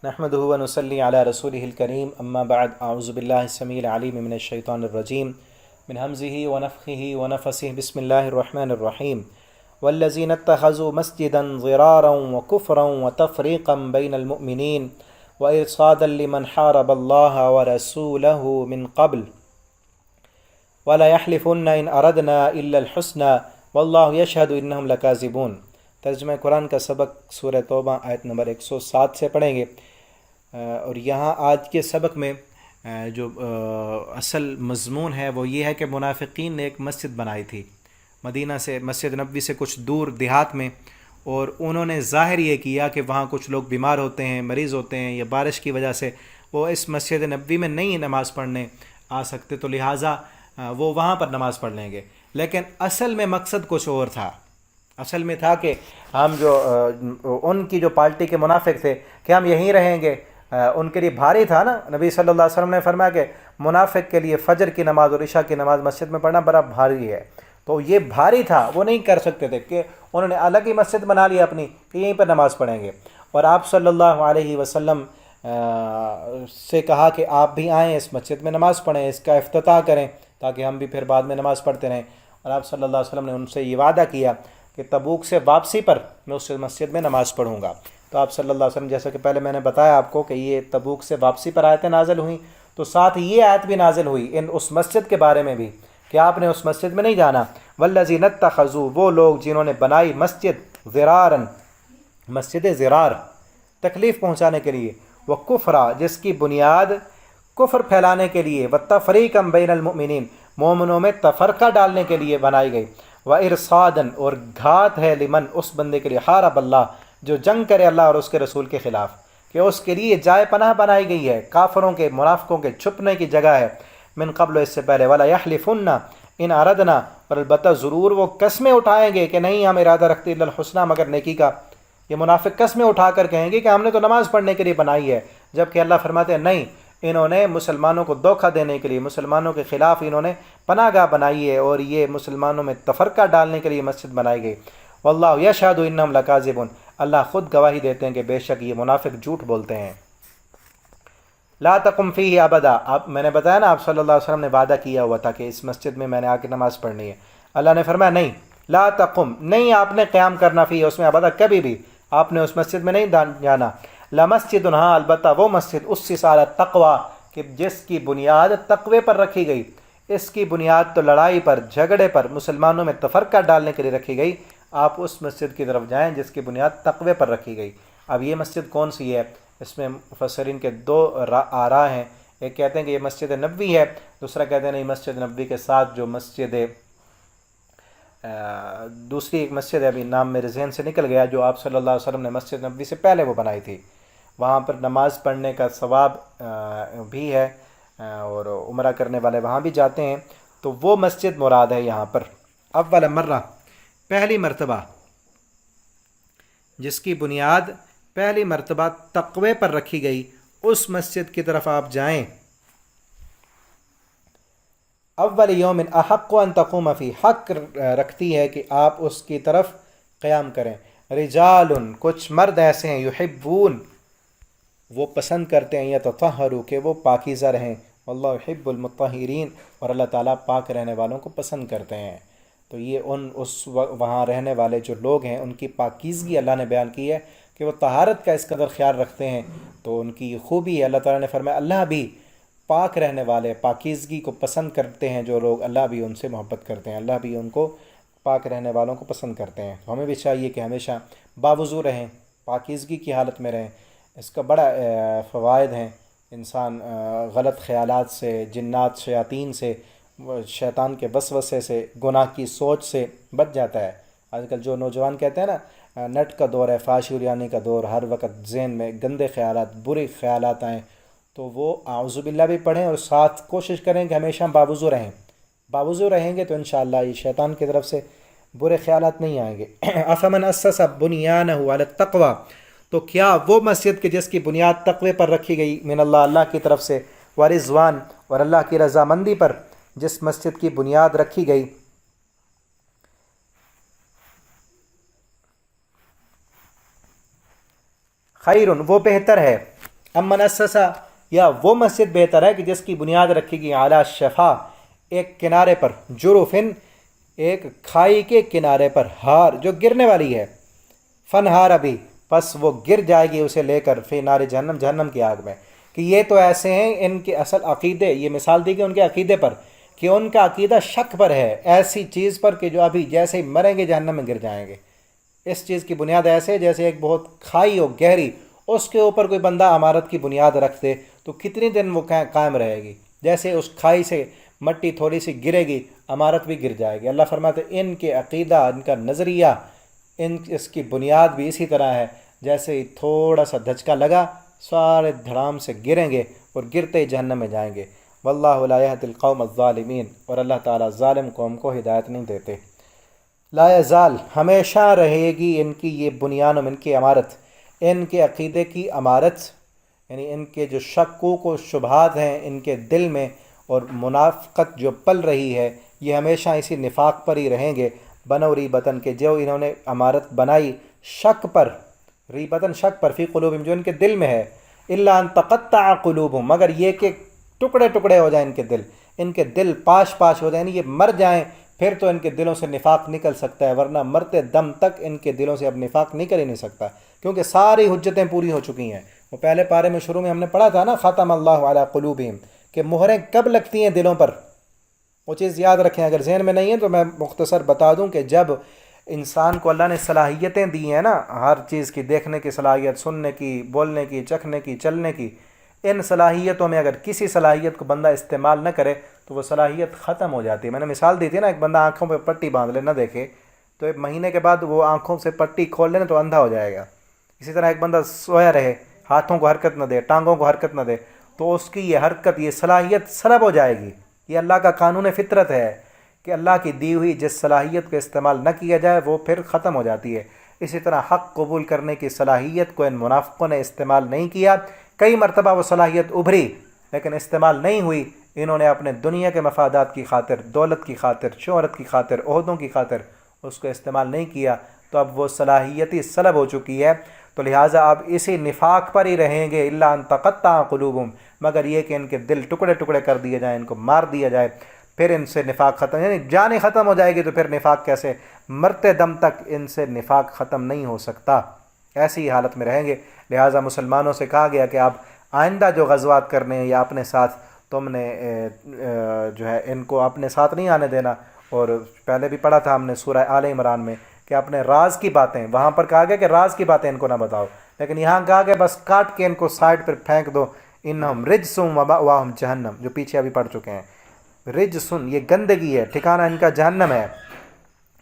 नहमदुहु व नुसल्ली अला रसूलिहिल करीम अम्मा बाद अऊज़ु बिल्लाहि अस्समीइल अलीम मिनश शैतानिर रजीम मिन हमज़िहि व नफ़्ख़िहि व नफ़सिहि बिस्मिल्लाहिर रहमानिर रहीम वल्लज़ीना इत्तख़ज़ू मस्जिदन ज़िरारन व कुफ़रन व तफ़रीक़न बैनल मुअमिनीन व इरसादन लिमन हारबल्लाह व रसूलहु मिन क़ब्ल वला यहलिफ़ुन्न इन अरदना इल्लल हुस्ना वल्लाहु यशहदु इन्नहुम लकाज़िबून। तर्जुमा कुरान का सबक सूरह तौबा आयत नंबर 107 से पढ़ेंगे। और यहाँ आज के सबक में जो असल मज़मून है वो ये है कि मुनाफिकीन ने एक मस्जिद बनाई थी मदीना से, मस्जिद नबवी से कुछ दूर देहात में, और उन्होंने ज़ाहिर ये किया कि वहाँ कुछ लोग बीमार होते हैं, मरीज़ होते हैं, या बारिश की वजह से वो इस मस्जिद नबवी में नहीं नमाज़ पढ़ने आ सकते, तो लिहाजा वो वहाँ पर नमाज़ पढ़ लेंगे। लेकिन असल में मकसद कुछ और था। असल में था कि हम जो उनकी जो पार्टी के मुनाफिक थे कि हम यहीं रहेंगे, उनके लिए भारी था ना। नबी सल्लल्लाहु अलैहि वसल्लम ने फरमाया कि मुनाफिक के लिए फ़जर की नमाज़ और इशा की नमाज़ मस्जिद में पढ़ना बड़ा भारी है। तो ये भारी था, वो नहीं कर सकते थे कि उन्होंने अलग ही मस्जिद बना ली अपनी कि यहीं पर नमाज़ पढ़ेंगे। और आप सल्लल्लाहु अलैहि वसल्लम से कहा कि आप भी आएँ इस मस्जिद में नमाज़ पढ़ें, इसका इफ्तिताह करें ताकि हम भी फिर बाद में नमाज़ पढ़ते रहें। और आप सल्लल्लाहु अलैहि वसल्लम ने उनसे ये वादा किया कि तबूक से वापसी पर मैं उस मस्जिद में नमाज़ पढ़ूँगा। तो आप सल्लल्लाहु अलैहि वसल्लम, जैसा कि पहले मैंने बताया आपको कि ये तबूक से वापसी पर आयतें नाज़िल हुई, तो साथ ये आयत भी नाज़िल हुई इन उस मस्जिद के बारे में भी कि आपने उस मस्जिद में नहीं जाना। वल्लज़ीना इत्तख़ज़ू, वो लोग जिन्होंने बनाई मस्जिद ज़िरारन, मस्जिद ज़िरार तकलीफ़ पहुँचाने के लिए, व कुफ़रा, जिसकी बुनियाद कुफ़र फैलाने के लिए, व तफ़रीक़न बैनल मुअमिनीन, मोमिनों में तफ़रक़ा डालने के लिए बनाई गई, व इरसादन, और घात है, लिमन, उस बंदे के लिए, हारब अल्लाह, जो जंग करे अल्लाह और उसके रसूल के ख़िलाफ़, कि उसके लिए जाए पनाह बनाई गई है, काफरों के मुनाफिकों के छुपने की जगह है। मिन क़ब्ल, इससे पहले, वला यहलिफ़ुन्ना इन अरदना, और अलबत्ता ज़रूर वो कस्में उठाएंगे कि नहीं हम इरादा रखते इल्लल हुस्ना, मगर नेकी का। ये मुनाफिक कस्में उठा कर कहेंगे कि हमने तो नमाज़ पढ़ने के लिए बनाई है, जबकि अल्लाह फरमाते हैं नहीं, इन्होंने मुसलमानों को धोखा देने के लिए, मुसलमानों के ख़िलाफ़ इन्होंने पनाहगाह बनाई है, और ये मुसलमानों में तफ़रक़ा डालने के लिए मस्जिद बनाई गई। वल्लाहु यशहदु इन्नहुम लकाज़िबून, अल्लाह ख़ुद गवाही देते हैं कि बेशक ये मुनाफिक झूठ बोलते हैं। ला तक़ुम फ़ीही अबदा, अब मैंने बताया ना, आप सल्लल्लाहु अलैहि वसल्लम ने वादा किया हुआ था कि इस मस्जिद में मैंने आके नमाज़ पढ़नी है। अल्लाह ने फरमाया नहीं, ला तक़ुम, नहीं आपने क़याम करना फ़ी, उसमें अबदा, कभी भी आपने उस मस्जिद में नहीं जाना। ला मस्जिदुन, हाँ अलबत्ता वो मस्जिद, उस्सिसा अला तक़वा, कि जिसकी बुनियाद तक़वे पर रखी गई। इसकी बुनियाद तो लड़ाई पर, झगड़े पर, मुसलमानों में तफ़रक़ा डालने के लिए रखी गई। आप उस मस्जिद की तरफ जाएं जिसकी बुनियाद तक़वे पर रखी गई। अब ये मस्जिद कौन सी है, इसमें मुफस्सिरीन के दो आरा हैं। एक कहते हैं कि ये मस्जिद नबवी है, दूसरा कहते हैं नहीं, मस्जिद नबवी के साथ जो मस्जिद दूसरी एक मस्जिद है, अभी नाम मेरे जहन से निकल गया, जो आप सल्लल्लाहु अलैहि वसल्लम ने मस्जिद नबवी से पहले वो बनाई थी। वहाँ पर नमाज़ पढ़ने का सवाब भी है, और उम्रा करने वाले वहाँ भी जाते हैं। तो वो मस्जिद मुराद है यहाँ पर। अव्वल मर्रा, पहली मर्तबा, जिसकी बुनियाद पहली मर्तबा तक़वे पर रखी गई, उस मस्जिद की तरफ आप जाएं। अव्वल यौमिन अहक्कु अन तक़ूम फ़ी, हक़ रखती है कि आप उसकी तरफ क़याम करें। रिजालुन, कुछ मर्द ऐसे हैं, युहिब्बून, वो पसंद करते हैं, यततहहरू, के वो पाकीज़ा रहें, वल्लाहु युहिब्बुल मुत्तहिरीन, और अल्लाह ताला पाक रहने वालों को पसंद करते हैं। तो ये उस वहाँ रहने वाले जो लोग हैं उनकी पाकीज़गी अल्लाह ने बयान की है कि वो तहारत का इस कदर ख्याल रखते हैं, तो उनकी खूबी है। अल्लाह ताला ने फरमाया अल्लाह भी पाक रहने वाले, पाकीज़गी को पसंद करते हैं जो लोग, अल्लाह भी उनसे मोहब्बत करते हैं, अल्लाह भी उनको पाक रहने वालों को पसंद करते हैं। तो हमें भी चाहिए कि हमेशा बावज़ू रहें, पाकीज़गी की हालत में रहें। इसका बड़ा फ़वाइद हैं। इंसान गलत ख़यालात से, जिन्नात, शयातीन से, शैतान के वसवसे से, गुनाह की सोच से बच जाता है। आजकल जो नौजवान कहते हैं ना, नेट का दौर है, फाशुरियानी का दौर, हर वक्त ज़हन में गंदे ख़यालात, बुरे ख़यालात आएँ, तो वो आऊज़ु बिल्लाह भी पढ़ें और साथ कोशिश करें कि हमेशा बावज़ू रहें। बावज़ू रहेंगे तो इंशाअल्लाह ये शैतान की तरफ से बुरे ख़यालात नहीं आएंगे। अफ़मन अस्ससा बुनियानहु अला तक़वा, तो क्या वो मस्जिद के जिसकी बुनियाद तक़वे पर रखी गई, मिनल्लाह, अल्लाह की तरफ से, व रिज़वान, और अल्लाह की रज़ामंदी पर जिस मस्जिद की बुनियाद रखी गई, खैरुन, वो बेहतर है, امن اسسا، یا وہ مسجد بہتر ہے کہ جس کی بنیاد رکھی گئی اعلیٰ شفا، ایک کنارے پر، جرفن، ایک کھائی کے کنارے پر، ہار جو گرنے والی ہے، فن ہار ابھی، پس وہ گر جائے گی اسے لے کر، فی نار جہنم، جہنم کی آگ میں. کہ یہ تو ایسے ہیں، ان کے اصل عقیدے، یہ مثال دی گئی ان کے عقیدے پر کہ ان کا عقیدہ شک پر ہے، ایسی چیز پر کہ جو ابھی جیسے ہی مریں گے جہنم میں گر جائیں گے. اس چیز کی بنیاد ایسے جیسے ایک بہت کھائی ہو گہری، اس کے اوپر کوئی بندہ عمارت کی بنیاد رکھ دے تو کتنی دن وہ قائم رہے گی. جیسے اس کھائی سے مٹی تھوڑی سی گرے گی، عمارت بھی گر جائے گی. اللہ فرماتے ان کے عقیدہ، ان کا نظریہ، اس کی بنیاد بھی اسی طرح ہے، جیسے ہی تھوڑا سا دھچکا لگا سارے دھڑام سے گریں گے اور گرتے ہی جہنم میں جائیں گے. واللہ لا یہدی القوم الظالمین، اور اللہ تعالیٰ ظالم قوم کو ہدایت نہیں دیتے. لا یزال، ہمیشہ رہے گی ان کی یہ بنیانم، ان کی عمارت، ان کے عقیدے کی عمارت، یعنی ان کے جو شکوک و شبہات ہیں ان کے دل میں، اور منافقت جو پل رہی ہے، یہ ہمیشہ اسی نفاق پر ہی رہیں گے. بنو ریبتن، کے جو انہوں نے عمارت بنائی شک پر، ریبتن شک پر، فی قلوبہم جو ان کے دل میں ہے، الا ان تقطع قلوبہم، مگر یہ کہ ٹکڑے ٹکڑے ہو جائیں ان کے دل پاش پاش ہو جائیں، یہ مر جائیں پھر تو ان کے دلوں سے نفاق نکل سکتا ہے، ورنہ مرتے دم تک ان کے دلوں سے اب نفاق نکل ہی نہیں سکتا، کیونکہ ساری حجتیں پوری ہو چکی ہیں. وہ پہلے پارے میں شروع میں ہم نے پڑھا تھا نا، ختم اللہ علی قلوبہم، کہ مہریں کب لگتی ہیں دلوں پر. وہ چیز یاد رکھیں، اگر ذہن میں نہیں ہے تو میں مختصر بتا دوں کہ جب انسان کو اللہ نے صلاحیتیں دی ہیں نا، ہر چیز کی، دیکھنے کی صلاحیت، سننے کی، بولنے کی، چکھنے کی، چلنے کی، ان صلاحیتوں میں اگر کسی صلاحیت کو بندہ استعمال نہ کرے تو وہ صلاحیت ختم ہو جاتی ہے. میں نے مثال دی تھی نا، ایک بندہ آنکھوں پہ پٹی باندھ لے نہ دیکھے تو ایک مہینے کے بعد وہ آنکھوں سے پٹی کھول لینا تو اندھا ہو جائے گا. اسی طرح ایک بندہ سویا رہے، ہاتھوں کو حرکت نہ دے، ٹانگوں کو حرکت نہ دے، تو اس کی یہ حرکت، یہ صلاحیت سلب ہو جائے گی. یہ اللہ کا قانون فطرت ہے کہ اللہ کی دی ہوئی جس صلاحیت کو استعمال نہ کیا جائے وہ پھر ختم ہو جاتی ہے. اسی طرح حق قبول کرنے کی صلاحیت کو ان منافقوں نے استعمال نہیں کیا. کئی مرتبہ وہ صلاحیت ابھری لیکن استعمال نہیں ہوئی. انہوں نے اپنے دنیا کے مفادات کی خاطر، دولت کی خاطر، شہرت کی خاطر، عہدوں کی خاطر اس کو استعمال نہیں کیا، تو اب وہ صلاحیت ہی سلب ہو چکی ہے. تو لہٰذا اب اسی نفاق پر ہی رہیں گے، الا ان تقطع قلوبہم، مگر یہ کہ ان کے دل ٹکڑے ٹکڑے کر دیے جائیں، ان کو مار دیا جائے، پھر ان سے نفاق ختم، یعنی جان ختم ہو جائے گی تو پھر نفاق کیسے؟ مرتے دم تک ان سے نفاق ختم نہیں ہو سکتا، ایسی حالت میں رہیں گے. لہٰذا مسلمانوں سے کہا گیا کہ آپ آئندہ جو غزوات کرنے ہیں یا اپنے ساتھ تم نے جو ہے ان کو اپنے ساتھ نہیں آنے دینا. اور پہلے بھی پڑھا تھا ہم نے سورہ آل عمران میں کہ اپنے راز کی باتیں، وہاں پر کہا گیا کہ راز کی باتیں ان کو نہ بتاؤ، لیکن یہاں کہا گیا بس کاٹ کے ان کو سائڈ پر پھینک دو. انہم رجسم ومأواہم جہنم، جو پیچھے ابھی پڑھ چکے ہیں. رجسن یہ گندگی ہے، ٹھکانہ ان کا جہنم ہے،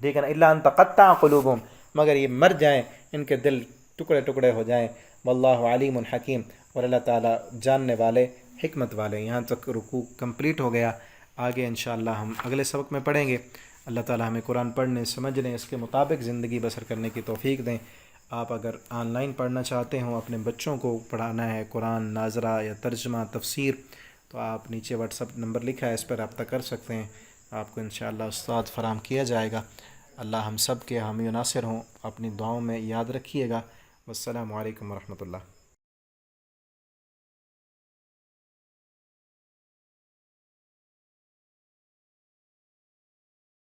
ٹھیک ہے نا. الا ان تقطع قلوبہم، مگر یہ مر جائیں، ان کے دل ٹکڑے ٹکڑے ہو جائیں. واللہ علیم حکیم، اور اللہ تعالیٰ جاننے والے، حکمت والے. یہاں تک رکوع کمپلیٹ ہو گیا. آگے انشاءاللہ ہم اگلے سبق میں پڑھیں گے. اللہ تعالیٰ ہمیں قرآن پڑھنے، سمجھنے، اس کے مطابق زندگی بسر کرنے کی توفیق دیں. آپ اگر آن لائن پڑھنا چاہتے ہوں، اپنے بچوں کو پڑھانا ہے قرآن ناظرہ یا ترجمہ تفسیر، تو آپ نیچے واٹس ایپ نمبر لکھا ہے، اس پر رابطہ کر سکتے ہیں. آپ کو انشاءاللہ استاد فراہم کیا جائے گا. اللہ ہم سب کے حامی و ناصر ہوں. اپنی دعاؤں میں یاد رکھیے گا. والسلام علیکم ورحمۃ اللہ.